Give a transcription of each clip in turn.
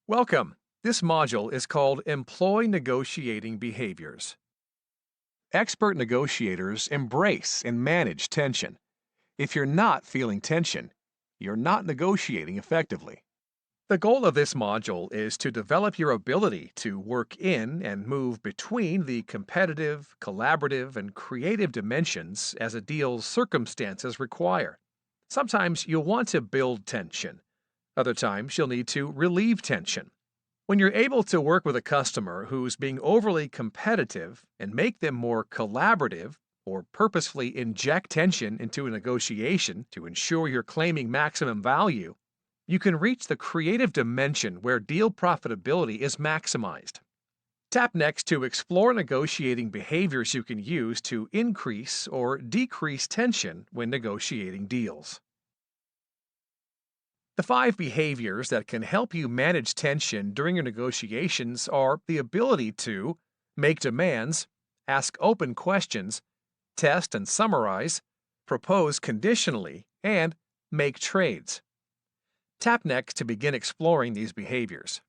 Welcome. This module is called Employee Negotiating Behaviors. Expert negotiators embrace and manage tension. If you're not feeling tension, you're not negotiating effectively. The goal of this module is to develop your ability to work in and move between the competitive, collaborative, and creative dimensions as a deal's circumstances require. Sometimes you'll want to build tension. Other times you'll need to relieve tension. When you're able to work with a customer who's being overly competitive and make them more collaborative, or purposefully inject tension into a negotiation to ensure you're claiming maximum value, you can reach the creative dimension where deal profitability is maximized. Tap next to explore negotiating behaviors you can use to increase or decrease tension when negotiating deals. The five behaviors that can help you manage tension during your negotiations are the ability to make demands, ask open questions, test and summarize, propose conditionally, and make trades. Tap next to begin exploring these behaviors.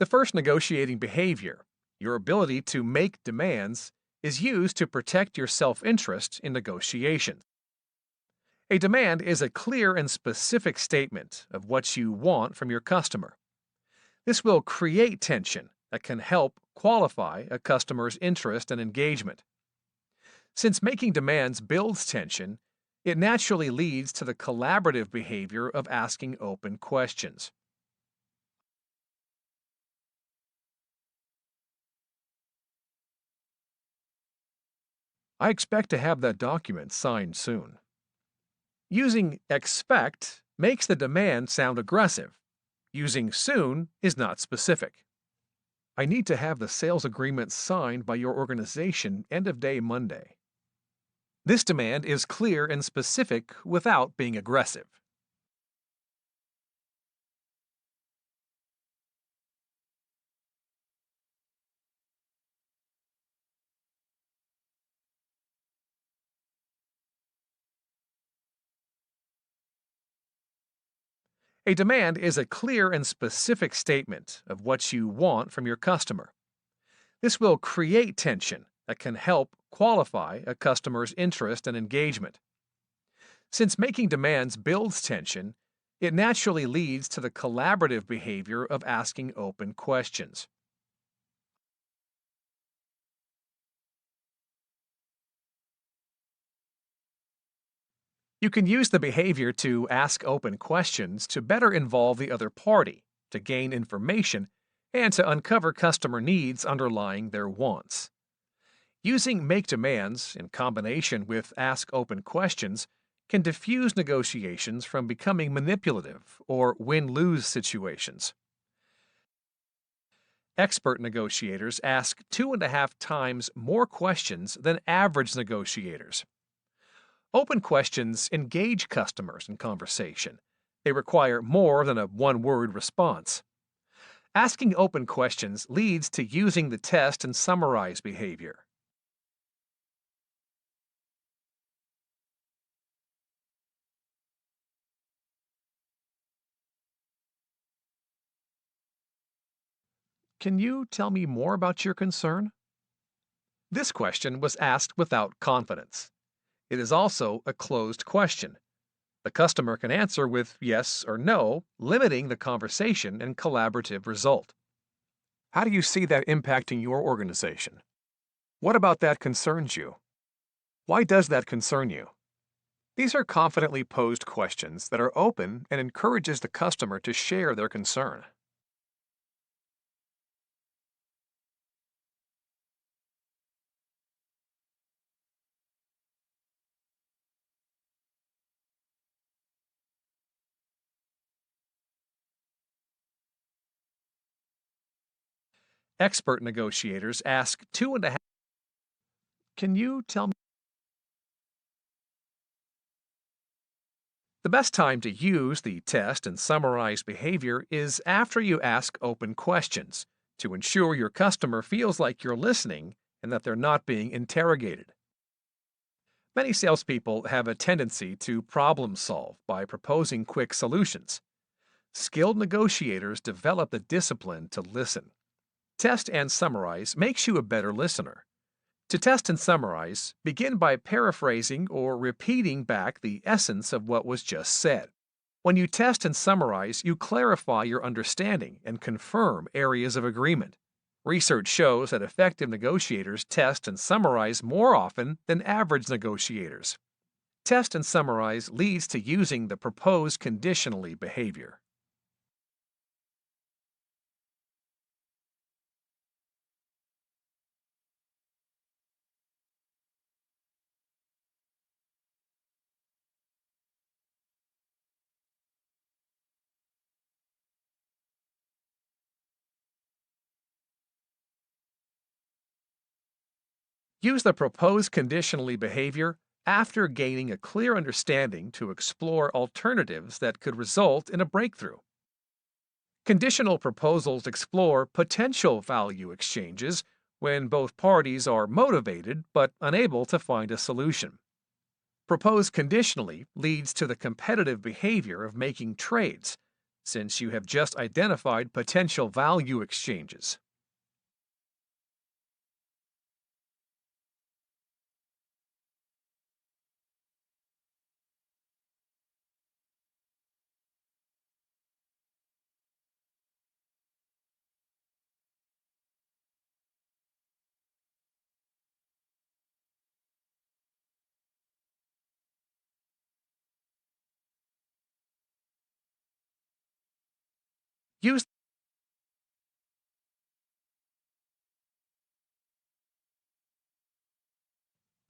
The first negotiating behavior, your ability to make demands, is used to protect your self interest in negotiations. A demand is a clear and specific statement of what you want from your customer. This will create tension that can help qualify a customer's interest and engagement. Since making demands builds tension, it naturally leads to the collaborative behavior of asking open questions. I expect to have that document signed soon. Using expect makes the demand sound aggressive. Using soon is not specific. I need to have the sales agreement signed by your organization end of day Monday. This demand is clear and specific without being aggressive. A demand is a clear and specific statement of what you want from your customer. This will create tension that can help qualify a customer's interest and engagement. Since making demands builds tension, it naturally leads to the collaborative behavior of asking open questions. You can use the behavior to ask open questions to better involve the other party, to gain information, and to uncover customer needs underlying their wants. Using make demands in combination with ask open questions can diffuse negotiations from becoming manipulative or win lose situations. Expert negotiators ask 2.5 times more questions than average negotiators. Open questions engage customers in conversation. They require more than a one word response. Asking open questions leads to using the test and summarize behavior. Can you tell me more about your concern? This question was asked without confidence. It is also a closed question. The customer can answer with yes or no, limiting the conversation and collaborative result. How do you see that impacting your organization? What about that concerns you? Why does that concern you? These are confidently posed questions that are open and encourages the customer to share their concern. Expert negotiators ask 2.5. Can you tell me? The best time to use the test and summarize behavior is after you ask open questions to ensure your customer feels like you're listening and that they're not being interrogated. Many salespeople have a tendency to problem solve by proposing quick solutions. Skilled negotiators develop the discipline to listen. Test and summarize makes you a better listener. To test and summarize, begin by paraphrasing or repeating back the essence of what was just said. When you test and summarize, you clarify your understanding and confirm areas of agreement. Research shows that effective negotiators test and summarize more often than average negotiators. Test and summarize leads to using the proposed conditionally behavior. Use the proposed conditionally behavior after gaining a clear understanding to explore alternatives that could result in a breakthrough. Conditional proposals explore potential value exchanges when both parties are motivated but unable to find a solution. Propose conditionally leads to the competitive behavior of making trades, since you have just identified potential value exchanges.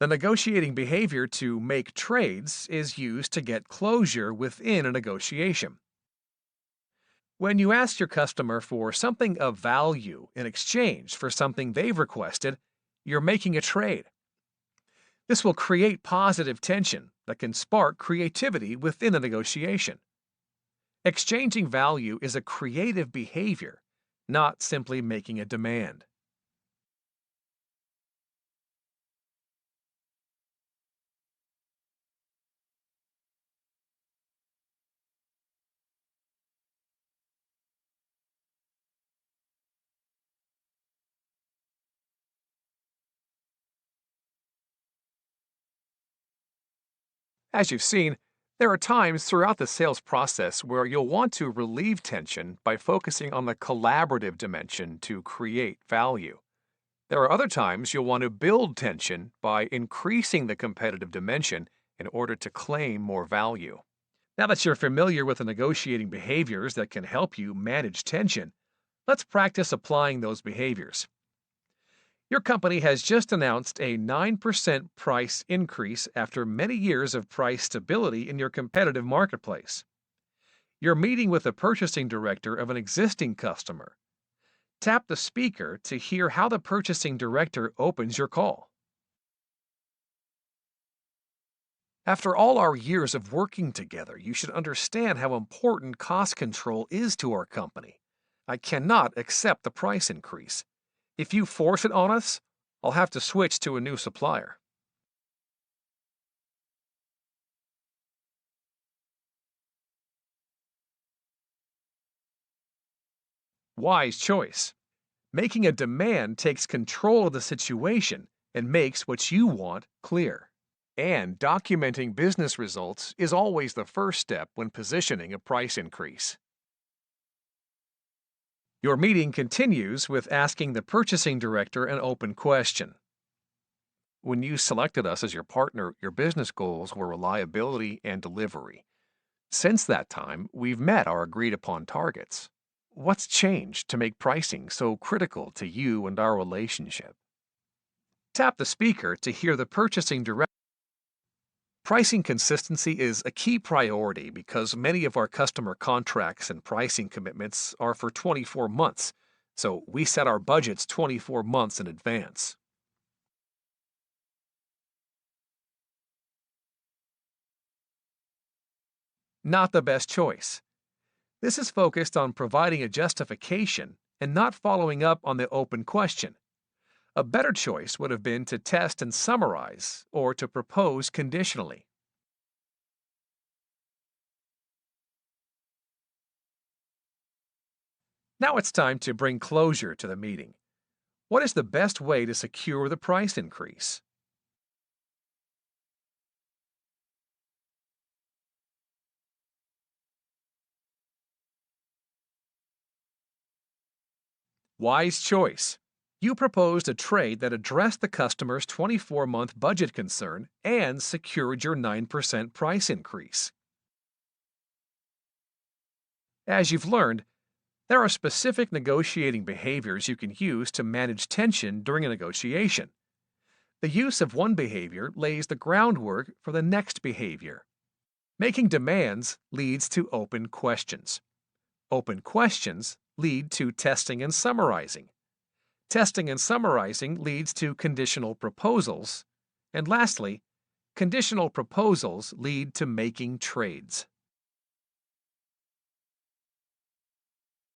The negotiating behavior to make trades is used to get closure within a negotiation. When you ask your customer for something of value in exchange for something they've requested, you're making a trade. This will create positive tension that can spark creativity within the negotiation. Exchanging value is a creative behavior, not simply making a demand. As you've seen, there are times throughout the sales process where you'll want to relieve tension by focusing on the collaborative dimension to create value. There are other times you'll want to build tension by increasing the competitive dimension in order to claim more value. Now that you're familiar with the negotiating behaviors that can help you manage tension, let's practice applying those behaviors. Your company has just announced a 9% price increase after many years of price stability in your competitive marketplace. You're meeting with the purchasing director of an existing customer. Tap the speaker to hear how the purchasing director opens your call. After all our years of working together, you should understand how important cost control is to our company. I cannot accept the price increase. If you force it on us, I'll have to switch to a new supplier. Wise choice. Making a demand takes control of the situation and makes what you want clear. And documenting business results is always the first step when positioning a price increase. Your meeting continues with asking the purchasing director an open question. When you selected us as your partner, your business goals were reliability and delivery. Since that time, we've met our agreed upon targets. What's changed to make pricing so critical to you and our relationship? Tap the speaker to hear the purchasing director. Pricing consistency is a key priority because many of our customer contracts and pricing commitments are for 24 months, so we set our budgets 24 months in advance. Not the best choice. This is focused on providing a justification and not following up on the open question. A better choice would have been to test and summarize or to propose conditionally. Now it's time to bring closure to the meeting. What is the best way to secure the price increase? Wise choice. You proposed a trade that addressed the customer's 24-month budget concern and secured your 9% price increase. As you've learned, there are specific negotiating behaviors you can use to manage tension during a negotiation. The use of one behavior lays the groundwork for the next behavior. Making demands leads to open questions. Open questions lead to testing and summarizing. Testing and summarizing leads to conditional proposals. And lastly, conditional proposals lead to making trades.